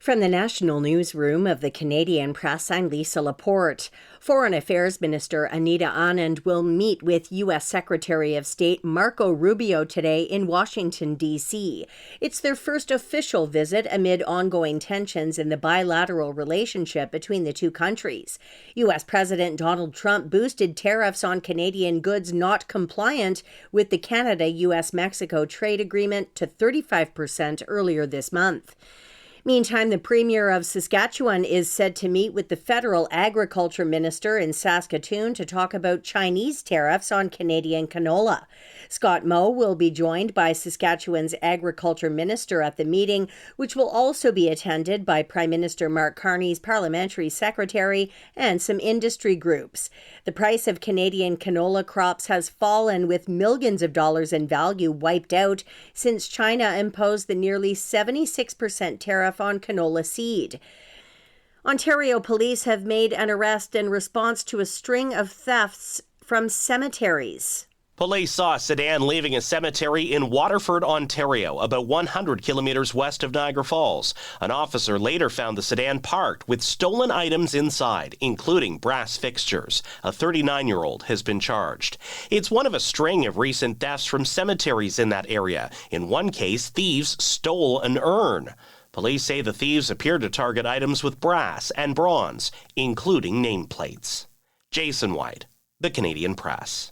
From the National Newsroom of the Canadian Press, I'm Lisa Laporte. Foreign Affairs Minister Anita Anand will meet with U.S. Secretary of State Marco Rubio today in Washington, D.C. It's their first official visit amid ongoing tensions in the bilateral relationship between the two countries. U.S. President Donald Trump boosted tariffs on Canadian goods not compliant with the Canada-U.S.-Mexico trade agreement to 35% earlier this month. Meantime, the Premier of Saskatchewan is said to meet with the federal agriculture minister in Saskatoon to talk about Chinese tariffs on Canadian canola. Scott Moe will be joined by Saskatchewan's agriculture minister at the meeting, which will also be attended by Prime Minister Mark Carney's parliamentary secretary and some industry groups. The price of Canadian canola crops has fallen, with millions of dollars in value wiped out since China imposed the nearly 76% tariff on canola seed. Ontario police have made an arrest in response to a string of thefts from cemeteries. Police saw a sedan leaving a cemetery in Waterford, Ontario, about 100 kilometers west of Niagara Falls. An officer later found the sedan parked with stolen items inside, including brass fixtures. A 39-year-old has been charged. It's one of a string of recent thefts from cemeteries in that area. In one case, thieves stole an urn. Police say the thieves appeared to target items with brass and bronze, including nameplates. Jason White, The Canadian Press.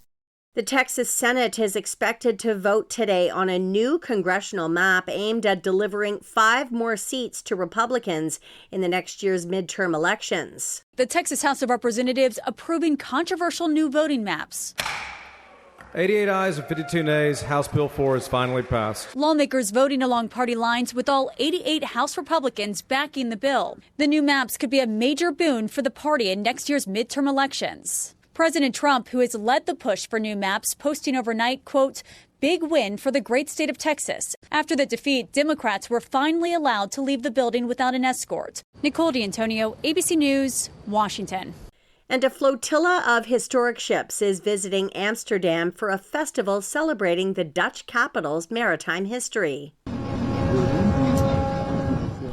The Texas Senate is expected to vote today on a new congressional map aimed at delivering 5 more seats to Republicans in the next year's midterm elections. The Texas House of Representatives approving controversial new voting maps. 88 ayes and 52 nays. House Bill 4 is finally passed. Lawmakers voting along party lines, with all 88 House Republicans backing the bill. The new maps could be a major boon for the party in next year's midterm elections. President Trump, who has led the push for new maps, posting overnight, quote, "Big win for the great state of Texas." After the defeat, Democrats were finally allowed to leave the building without an escort. Nicole D'Antonio, ABC News, Washington. And a flotilla of historic ships is visiting Amsterdam for a festival celebrating the Dutch capital's maritime history.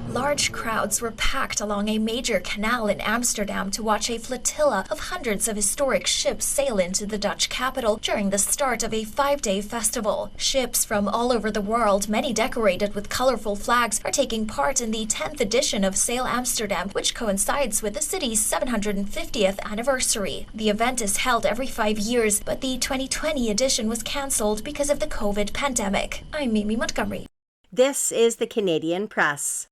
Large crowds were packed along a major canal in Amsterdam to watch a flotilla of hundreds of historic ships sail into the Dutch capital during the start of a 5-day festival. Ships from all over the world, many decorated with colorful flags, are taking part in the 10th edition of Sail Amsterdam, which coincides with the city's 750th anniversary. The event is held every 5 years, but the 2020 edition was cancelled because of the COVID pandemic. I'm Mimi Montgomery. This is the Canadian Press.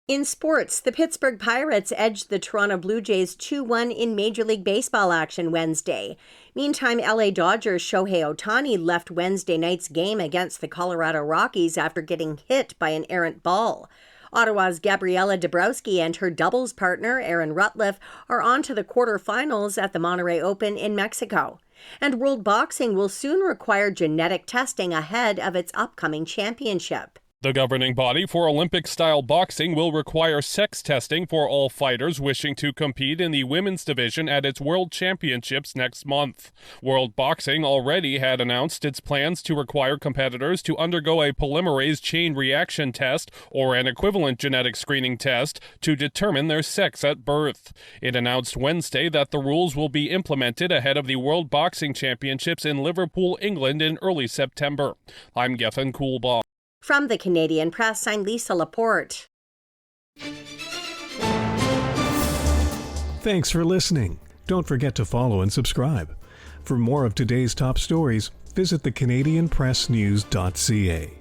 In sports, the Pittsburgh Pirates edged the Toronto Blue Jays 2-1 in Major League Baseball action Wednesday. Meantime, LA Dodgers' Shohei Ohtani left Wednesday night's game against the Colorado Rockies after getting hit by an errant ball. Ottawa's Gabriela Dabrowski and her doubles partner, Aaron Rutliff, are on to the quarterfinals at the Monterrey Open in Mexico. And World Boxing will soon require genetic testing ahead of its upcoming championship. The governing body for Olympic-style boxing will require sex testing for all fighters wishing to compete in the women's division at its World Championships next month. World Boxing already had announced its plans to require competitors to undergo a polymerase chain reaction test or an equivalent genetic screening test to determine their sex at birth. It announced Wednesday that the rules will be implemented ahead of the World Boxing Championships in Liverpool, England in early September. I'm Gethin Coolbaugh. From the Canadian Press, I'm Lisa Laporte. Thanks for listening. Don't forget to follow and subscribe. For more of today's top stories, visit thecanadianpressnews.ca.